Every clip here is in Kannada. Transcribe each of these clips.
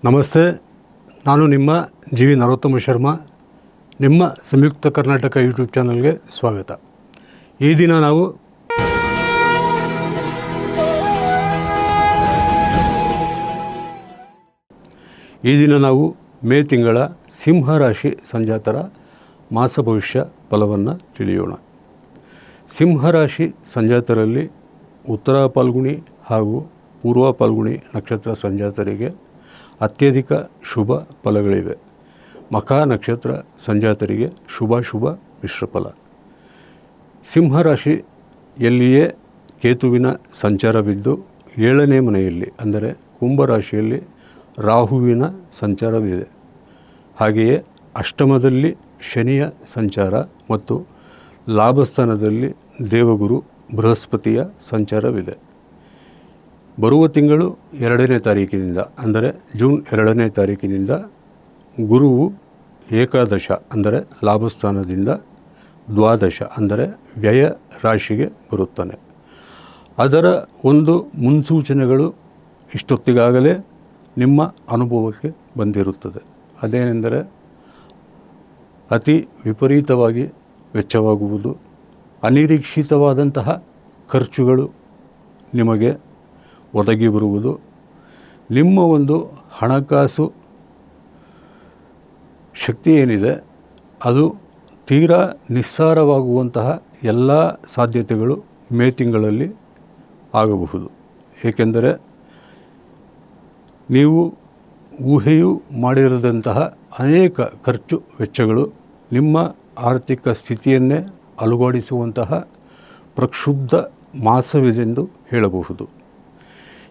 ನಮಸ್ತೆ, ನಾನು ನಿಮ್ಮ ಜಿ ವಿ ನರೋತ್ತಮ ಶರ್ಮಾ. ನಿಮ್ಮ ಸಂಯುಕ್ತ ಕರ್ನಾಟಕ ಯೂಟ್ಯೂಬ್ ಚಾನಲ್ಗೆ ಸ್ವಾಗತ. ಈ ದಿನ ನಾವು ಮೇ ತಿಂಗಳ ಸಿಂಹ ರಾಶಿ ಸಂಜಾತರ ಮಾಸ ಭವಿಷ್ಯ ಫಲವನ್ನು ತಿಳಿಯೋಣ. ಸಿಂಹರಾಶಿ ಸಂಜಾತರಲ್ಲಿ ಉತ್ತರ ಫಾಲ್ಗುಣಿ ಹಾಗೂ ಪೂರ್ವ ಫಾಲ್ಗುಣಿ ನಕ್ಷತ್ರ ಸಂಜಾತರಿಗೆ ಅತ್ಯಧಿಕ ಶುಭ ಫಲಗಳಿವೆ. ಮಖ ನಕ್ಷತ್ರ ಸಂಜಾತರಿಗೆ ಶುಭ ಮಿಶ್ರ ಫಲ. ಸಿಂಹರಾಶಿಯಲ್ಲಿಯೇ ಕೇತುವಿನ ಸಂಚಾರವಿದ್ದು 7ನೇ ಮನೆಯಲ್ಲಿ ಅಂದರೆ ಕುಂಭರಾಶಿಯಲ್ಲಿ ರಾಹುವಿನ ಸಂಚಾರವಿದೆ. ಹಾಗೆಯೇ ಅಷ್ಟಮದಲ್ಲಿ ಶನಿಯ ಸಂಚಾರ ಮತ್ತು ಲಾಭಸ್ಥಾನದಲ್ಲಿ ದೇವಗುರು ಬೃಹಸ್ಪತಿಯ ಸಂಚಾರವಿದೆ. ಬರುವ ತಿಂಗಳು 2ನೇ ತಾರೀಕಿನಿಂದ ಅಂದರೆ ಜೂನ್ 2ನೇ ತಾರೀಕಿನಿಂದ ಗುರುವು ಏಕಾದಶ ಅಂದರೆ ಲಾಭಸ್ಥಾನದಿಂದ ದ್ವಾದಶ ಅಂದರೆ ವ್ಯಯ ರಾಶಿಗೆ ಬರುತ್ತಾನೆ. ಅದರ ಒಂದು ಮುನ್ಸೂಚನೆಗಳು ಇಷ್ಟೊತ್ತಿಗಾಗಲೇ ನಿಮ್ಮ ಅನುಭವಕ್ಕೆ ಬಂದಿರುತ್ತದೆ. ಅದೇನೆಂದರೆ ಅತಿ ವಿಪರೀತವಾಗಿ ವೆಚ್ಚವಾಗುವುದು, ಅನಿರೀಕ್ಷಿತವಾದಂತಹ ಖರ್ಚುಗಳು ನಿಮಗೆ ಒದಗಿ ಬರುವುದು, ನಿಮ್ಮ ಒಂದು ಹಣಕಾಸು ಶಕ್ತಿ ಏನಿದೆ ಅದು ತೀರಾ ನಿಸ್ಸಾರವಾಗುವಂತಹ ಎಲ್ಲ ಸಾಧ್ಯತೆಗಳು ಮೇ ತಿಂಗಳಲ್ಲಿ ಆಗಬಹುದು. ಏಕೆಂದರೆ ನೀವು ಊಹೆಯೂ ಮಾಡಿರದಂತಹ ಅನೇಕ ಖರ್ಚು ವೆಚ್ಚಗಳು ನಿಮ್ಮ ಆರ್ಥಿಕ ಸ್ಥಿತಿಯನ್ನೇ ಅಲುಗಾಡಿಸುವಂತಹ ಪ್ರಕ್ಷುಬ್ಧ ಮಾಸವಿದೆಂದು ಹೇಳಬಹುದು.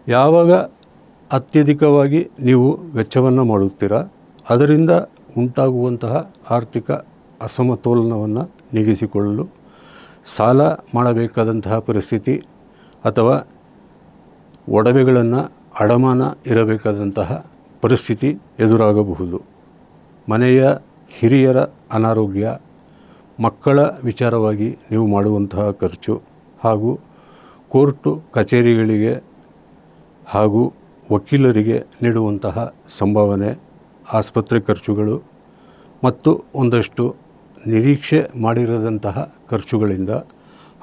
ಯಾವಾಗ ಅತ್ಯಧಿಕವಾಗಿ ನೀವು ವೆಚ್ಚವನ್ನು ಮಾಡುತ್ತೀರಾ ಅದರಿಂದ ಉಂಟಾಗುವಂತಹ ಆರ್ಥಿಕ ಅಸಮತೋಲನವನ್ನು ನೀಗಿಸಿಕೊಳ್ಳಲು ಸಾಲ ಮಾಡಬೇಕಾದಂತಹ ಪರಿಸ್ಥಿತಿ ಅಥವಾ ಒಡವೆಗಳನ್ನು ಅಡಮಾನ ಇರಬೇಕಾದಂತಹ ಪರಿಸ್ಥಿತಿ ಎದುರಾಗಬಹುದು. ಮನೆಯ ಹಿರಿಯರ ಅನಾರೋಗ್ಯ, ಮಕ್ಕಳ ವಿಚಾರವಾಗಿ ನೀವು ಮಾಡುವಂತಹ ಖರ್ಚು ಹಾಗೂ ಕೋರ್ಟು ಕಚೇರಿಗಳಿಗೆ ಹಾಗೂ ವಕೀಲರಿಗೆ ನೀಡುವಂತಹ ಸಂಭಾವನೆ, ಆಸ್ಪತ್ರೆ ಖರ್ಚುಗಳು ಮತ್ತು ಒಂದಷ್ಟು ನಿರೀಕ್ಷೆ ಮಾಡಿರದಂತಹ ಖರ್ಚುಗಳಿಂದ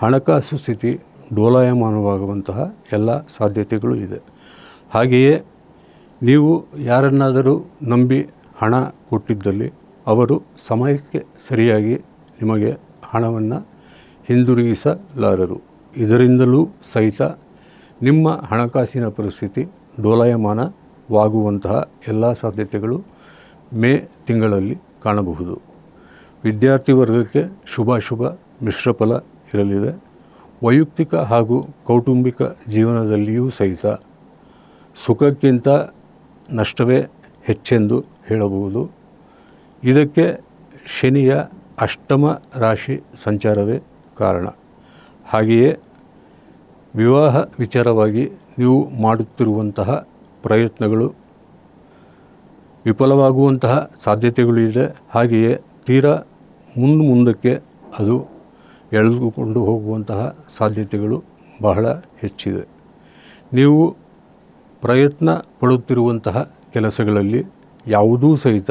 ಹಣಕಾಸು ಸ್ಥಿತಿ ಡೋಲಾಯಮಾನವಾಗುವಂತಹ ಎಲ್ಲ ಸಾಧ್ಯತೆಗಳು ಇದೆ. ಹಾಗೆಯೇ ನೀವು ಯಾರನ್ನಾದರೂ ನಂಬಿ ಹಣ ಕೊಟ್ಟಿದ್ದಲ್ಲಿ ಅವರು ಸಮಯಕ್ಕೆ ಸರಿಯಾಗಿ ನಿಮಗೆ ಹಣವನ್ನು ಹಿಂದಿರುಗಿಸಲಾರರು. ಇದರಿಂದಲೂ ಸಹಿತ ನಿಮ್ಮ ಹಣಕಾಸಿನ ಪರಿಸ್ಥಿತಿ ಡೋಲಾಯಮಾನವಾಗುವಂತಹ ಎಲ್ಲ ಸಾಧ್ಯತೆಗಳು ಮೇ ತಿಂಗಳಲ್ಲಿ ಕಾಣಬಹುದು. ವಿದ್ಯಾರ್ಥಿ ವರ್ಗಕ್ಕೆ ಶುಭ ಮಿಶ್ರ ಫಲ ಇರಲಿದೆ. ವೈಯಕ್ತಿಕ ಹಾಗೂ ಕೌಟುಂಬಿಕ ಜೀವನದಲ್ಲಿಯೂ ಸಹಿತ ಸುಖಕ್ಕಿಂತ ನಷ್ಟವೇ ಹೆಚ್ಚೆಂದು ಹೇಳಬಹುದು. ಇದಕ್ಕೆ ಶನಿಯ ಅಷ್ಟಮ ರಾಶಿ ಸಂಚಾರವೇ ಕಾರಣ. ಹಾಗೆಯೇ ವಿವಾಹ ವಿಚಾರವಾಗಿ ನೀವು ಮಾಡುತ್ತಿರುವಂತಹ ಪ್ರಯತ್ನಗಳು ವಿಫಲವಾಗುವಂತಹ ಸಾಧ್ಯತೆಗಳು ಇದೆ. ಹಾಗೆಯೇ ತೀರಾ ಮುಂದಕ್ಕೆ ಅದು ಎಳೆದುಕೊಂಡು ಹೋಗುವಂತಹ ಸಾಧ್ಯತೆಗಳು ಬಹಳ ಹೆಚ್ಚಿದೆ. ನೀವು ಪ್ರಯತ್ನ ಪಡುತ್ತಿರುವಂತಹ ಕೆಲಸಗಳಲ್ಲಿ ಯಾವುದೂ ಸಹಿತ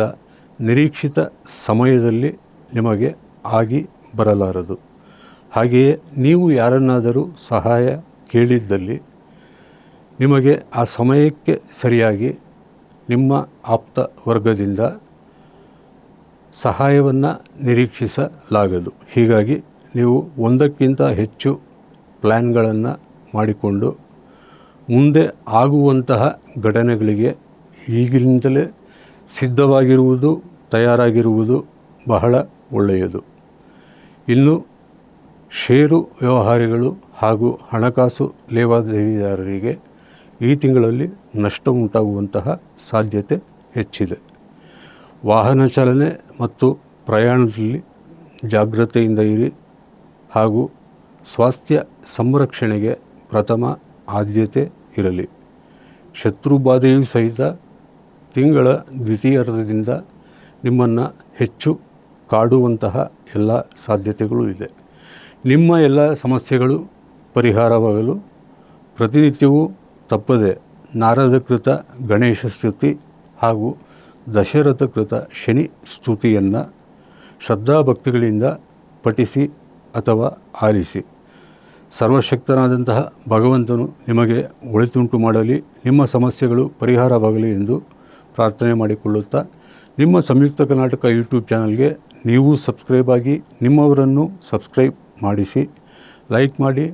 ನಿರೀಕ್ಷಿತ ಸಮಯದಲ್ಲಿ ನಿಮಗೆ ಆಗಿ ಬರಲಾರದು. ಹಾಗೆಯೇ ನೀವು ಯಾರನ್ನಾದರೂ ಸಹಾಯ ಕೇಳಿದ್ದಲ್ಲಿ ನಿಮಗೆ ಆ ಸಮಯಕ್ಕೆ ಸರಿಯಾಗಿ ನಿಮ್ಮ ಆಪ್ತ ವರ್ಗದಿಂದ ಸಹಾಯವನ್ನು ನಿರೀಕ್ಷಿಸಲಾಗದು. ಹೀಗಾಗಿ ನೀವು ಒಂದಕ್ಕಿಂತ ಹೆಚ್ಚು ಪ್ಲ್ಯಾನ್ಗಳನ್ನು ಮಾಡಿಕೊಂಡು ಮುಂದೆ ಆಗುವಂತಹ ಘಟನೆಗಳಿಗೆ ಈಗಿನಿಂದಲೇ ಸಿದ್ಧವಾಗಿರುವುದು, ತಯಾರಾಗಿರುವುದು ಬಹಳ ಒಳ್ಳೆಯದು. ಇನ್ನು ಷೇರು ವ್ಯವಹಾರಿಗಳು ಹಾಗೂ ಹಣಕಾಸು ಲೇವಾದೇವಿದಾರರಿಗೆ ಈ ತಿಂಗಳಲ್ಲಿ ನಷ್ಟ ಉಂಟಾಗುವಂತಹ ಸಾಧ್ಯತೆ ಹೆಚ್ಚಿದೆ. ವಾಹನ ಚಾಲನೆ ಮತ್ತು ಪ್ರಯಾಣದಲ್ಲಿ ಜಾಗ್ರತೆಯಿಂದ ಇರಿ ಹಾಗೂ ಸ್ವಾಸ್ಥ್ಯ ಸಂರಕ್ಷಣೆಗೆ ಪ್ರಥಮ ಆದ್ಯತೆ ಇರಲಿ. ಶತ್ರುಬಾಧೆಯೂ ಸಹಿತ ತಿಂಗಳ ದ್ವಿತೀಯಾರ್ಧದಿಂದ ನಿಮ್ಮನ್ನು ಹೆಚ್ಚು ಕಾಡುವಂತಹ ಎಲ್ಲ ಸಾಧ್ಯತೆಗಳು ಇದೆ. ನಿಮ್ಮ ಎಲ್ಲ ಸಮಸ್ಯೆಗಳು ಪರಿಹಾರವಾಗಲು ಪ್ರತಿನಿತ್ಯವೂ ತಪ್ಪದೆ ನಾರದಕೃತ ಗಣೇಶ ಸ್ತುತಿ ಹಾಗೂ ದಶರಥ ಕೃತ ಶನಿ ಸ್ತುತಿಯನ್ನು ಶ್ರದ್ಧಾಭಕ್ತಿಗಳಿಂದ ಪಠಿಸಿ ಅಥವಾ ಆಲಿಸಿ. ಸರ್ವಶಕ್ತನಾದಂತಹ ಭಗವಂತನು ನಿಮಗೆ ಒಳಿತುಂಟು ಮಾಡಲಿ, ನಿಮ್ಮ ಸಮಸ್ಯೆಗಳು ಪರಿಹಾರವಾಗಲಿ ಎಂದು ಪ್ರಾರ್ಥನೆ ಮಾಡಿಕೊಳ್ಳುತ್ತಾ, ನಿಮ್ಮ ಸಂಯುಕ್ತ ಕರ್ನಾಟಕ ಯೂಟ್ಯೂಬ್ ಚಾನಲ್ಗೆ ನೀವು ಸಬ್ಸ್ಕ್ರೈಬ್ ಆಗಿ ನಿಮ್ಮವರನ್ನು ಸಬ್ಸ್ಕ್ರೈಬ್ ಮಾಡಿಸಿ, ಲೈಕ್ ಮಾಡಿ,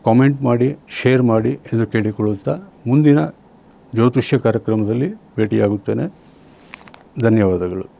ಕಾಮೆಂಟ್ ಮಾಡಿ, ಶೇರ್ ಮಾಡಿ ಎಂದು ಕೇಳಿಕೊಳ್ಳುತ್ತಾ ಮುಂದಿನ ಜ್ಯೋತಿಷ್ಯ ಕಾರ್ಯಕ್ರಮದಲ್ಲಿ ಭೇಟಿಯಾಗುತ್ತೇನೆ. ಧನ್ಯವಾದಗಳು.